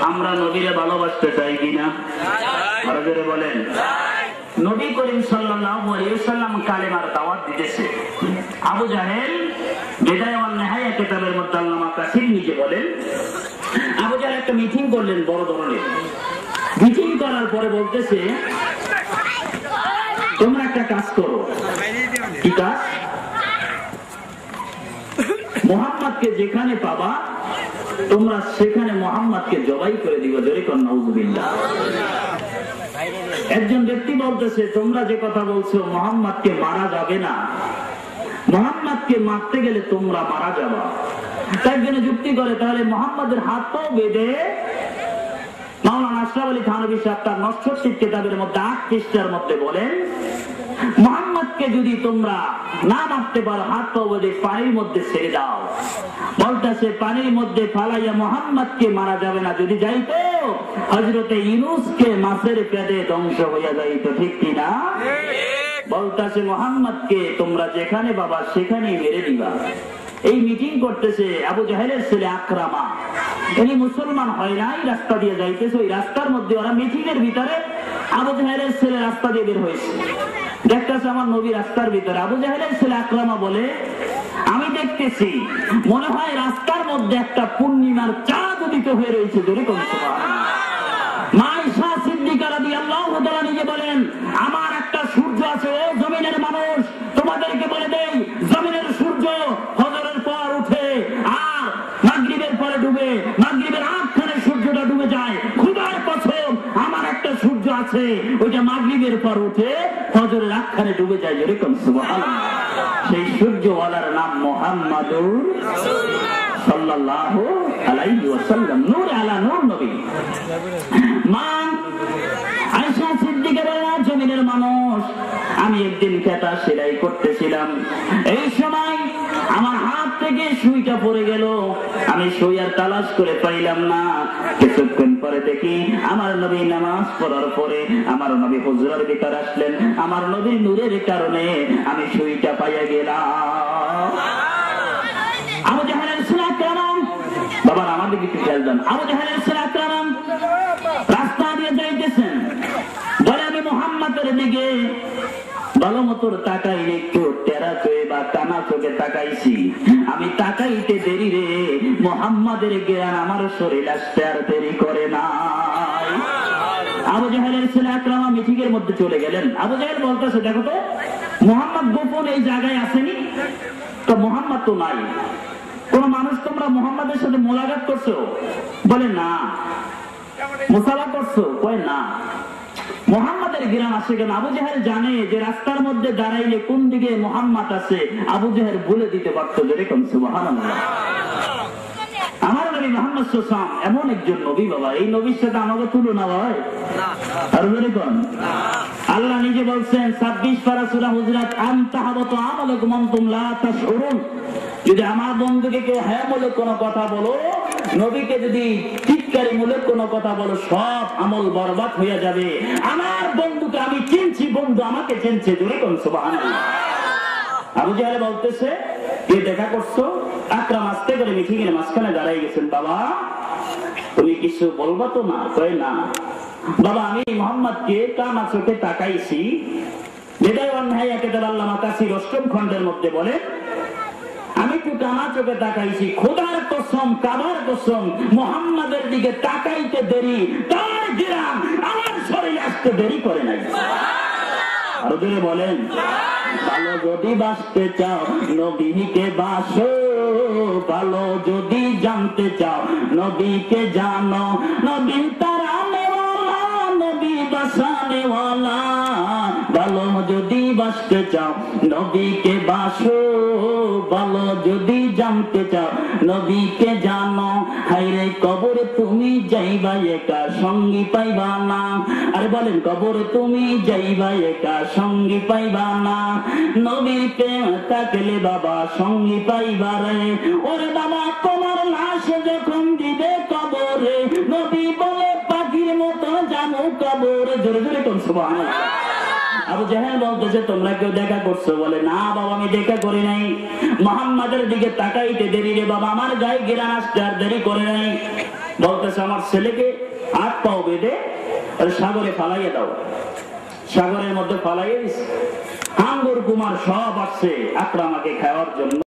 আমরা নবীরে ভালোবাসতে চাই কিনা? আরো জোরে বলেন। নবী করিম সাল্লাল্লাহু আলাইহি ওয়াসাল্লাম কালেমার দাওয়াত দিতেছে। আবু জাহেল বিদায় ওয়ান নিহায়া কিতাবের মধ্যে আল্লামা কাসির নিজে বলেন, আবু জাহেল একটা মিটিং করলেন, বড় ধরনের মিটিং করার পরে বলতেছে, তোমরা একটা কাজ করো। কি কাজ? মুহাম্মদকে যেখানে পাবা তোমরা সেখানে মুহাম্মদকে জবাই করে দিবা। জোরে কোন নাউযুবিল্লাহ। একজন ব্যক্তি বলতেছে, তোমরা যে কথা বলছো মুহাম্মদকে মারা যাবে না, মুহাম্মদকে মারতে গেলে তোমরা মারা যাবা। একজনে যুক্তি করে, তাহলে মুহাম্মদের হাতও বেঁধে মাওলানা আশরাফ আলী থানভী সাহেব তার নস্যর কিতাবের মধ্যে 8 পৃষ্ঠার মধ্যে বলেন, মুহাম্মদকে যদি তোমরা না মারতে পারো হাত পা বেঁধে পানির মধ্যে ছেড়ে দাও। বলতেছে পানির মধ্যে ফালাইয়া মুহাম্মদকে মারা যাবে না, যদি যাইতো হযরতে ইউনূসকে মাছের পেটে ধ্বংস হইয়া যাইতো। ঠিক কিনা? বলতেছে মুহাম্মদকে তোমরা যেখানে বাবা সেখানেই মেরে দিবা। এই মিটিং করতেছে আবু জাহেলের ছেলে আকরামা, ইনি মুসলমান হয় নাই, রাস্তা দিয়ে যাইতেছে। ওই রাস্তার মধ্যে ওরা মিটিং এর ভিতরে আবু জাহেলের ছেলে রাস্তা দিয়ে বের হয়েছে, দেখতেছে আমার নবী রাস্তার ভিতরে। আবু জাহেলের ছেলে আকরামা বলে, আমি দেখতেছি মনে হয় রাস্তার মধ্যে একটা পূর্ণিমার চাঁদ উদিত হয়ে রয়েছে। জোরে কোন সুবহানাল্লাহ। মা আয়েশা সিদ্দিকা রাদিয়াল্লাহু তাআলা নিজে বলেন, আমার একটা সূর্য আছে, ও জমিনের মানুষ তোমাদেরকে বলে দেই, জমিনের সূর্য ফজরের পর উঠে আর মাগরিবের পরে ডুবে, মাগরিবের আখখানে সূর্যটা ডুবে যায়। খোদার কসম আমার একটা সূর্য আছে, ওইটা মাগরিবের পর উঠে ফজরের আখখানে ডুবে যায়। জোরে কোন সুবহানাল্লাহ। সেই সূর্যওয়ালার নাম মুহাম্মাদুর রাসূলুল্লাহ সাল্লাল্লাহু আলাইহি ওয়াসাল্লাম, নূর আলা নূর নবী। মা আয়েশা সিদ্দিকা বলেন, জমিনের মানুষ আমি একদিন কাঁথা সেলাই করতেছিলাম, এই সময় আমার হাত থেকে সুইটা পড়ে গেল। আমি সুই আর তালাশ করে পাইলাম না। কিছুক্ষণ পরে দেখি আমার নবী নামাজ পড়ার পরে আমার নবী হুজরার ভিতরে আসলেন। আমার নবীর নূরের কারণে আমি সুইটা পাইয়া গেলাম। আবু জাহেলের ছেলে আকরাম, বাবা আমাদের কিছু খেয়াল দেন। আবু জাহেলের ছেলে আকরাম রাস্তা দিয়ে যাইতেছেন, বলে আমি মুহাম্মদের দিকে ভালো মতো তাকাইনি, একটু টেরা চোখে বা কানা চোখে তাকাইছি। আমি তাকাইতে দেরি রে, মুহাম্মাদের জ্ঞান আমার শরীর আসতে আর দেরি করে নাই। আবু জাহেলের ছেলে আকরামা মিটিং এর মধ্যে চলে গেলেন। আবু জাহেল বলতেছে, দেখো তো মুহাম্মদ গোপন এই জায়গায় আসেনি তো? মুহাম্মদ তো নাই। কোন মানুষ তোমরা মুহাম্মাদের সাথে মোলাকাত করছো? বলে না। মুসাফা করছো? কয় না। মুহাম্মাদের ঘিরান আসে কেন? আবু জাহেল জানে যে রাস্তার মধ্যে দাঁড়াইলে কোন দিকে মুহাম্মদ আছে আবু জাহেল বলে দিতে পারতো। যেরকম সুবহানাল্লাহ। আমার নবী মুহাম্মদ সাল্লাল্লাহু আলাইহি ওয়াসাল্লাম এমন একজন নবী, বাবা এই নবীর সাথে আমাকে তুলনা হয় আর যেরকম আল্লাহ নিজে বলছেন 26 পারা সূরা হুজরাত, আনতাহাবাতু আমালুকুম আনতুম লা তাশউরুন। যদি আমার বন্ধুকে কেউ হ্যাঁ বলে কোনো কথা বলো, নবীকে যদি টিটকারি মূলক কোনো কথা বলো, সব আমল বরবাদ হয়ে যাবে। আমার বন্ধুকে আমি চিনছি, বন্ধু আমাকে চিনছে। জোরে কোন সুবহানাল্লাহ। আবু জাহেল বলতেছে, কে দেখা করছো? আকরাম আস্তে করে মিটিং এর মাঝখানে দাঁড়াই গেছেন। বাবা তুমি কিছু বলবা তো না? কয় না। বাবা আমি মুহাম্মদকে কানা চোখে তাকাইছি। বিদায় ওয়ান নিহায়া কিতাব আল্লামা কাসির 8ম খণ্ডের মধ্যে বলে, আমি একটু কানা চোখে তাকাইছি, খোদার কসম কাবার কসম মুহাম্মাদের দিকে তাকাইতে দেরি, তার ঘিরান আমার শরীরে আসতে দেরি করে নাই। আরো জোরে বলেন। ভালো যদি বাঁচতে চাও নবীকে বাসো, ভালো যদি জানতে চাও নবীকে জানো। নবী তারানেওয়ালা, নবী বাসানেওয়ালা। ভালো যদি বাঁচতে চাও নবীকে বাসো, ভালো যদি জানতে চাও নবীকে জানো, হায়রে কবরে তুমি যাইবা একা সঙ্গী পাইবা না। আরে বলেন কবরে তুমি যাইবা একা সঙ্গী পাইবা না, নবীর প্রেম থাকলে বাবা সঙ্গী পাইবা রে। ওরে বাবা তোমার লাশ যখন দিবে কবরে, নবী বলে পাখির মতো জানো কবরে। জোরে জোরে কোন সুবহানাল্লাহ। আবু জাহেল বলতেছে তোমরা কেউ দেখা করছো? বলে না বাবা আমি দেখা করি নাই। মুহাম্মাদের দিকে তাকাইতে দেরি রে বাবা, আমার গায়ে ঘেরা আসতে আর দেরি করে নাই। বলতেছে আমার ছেলেকে হাত পাও বেঁধে সাগরে ফালাইয়া দাও। সাগরের মধ্যে ফালাইয়া দিচ্ছে। আঙ্গুর কুমার সব আসছে আকরামাকে খাওয়ার জন্য।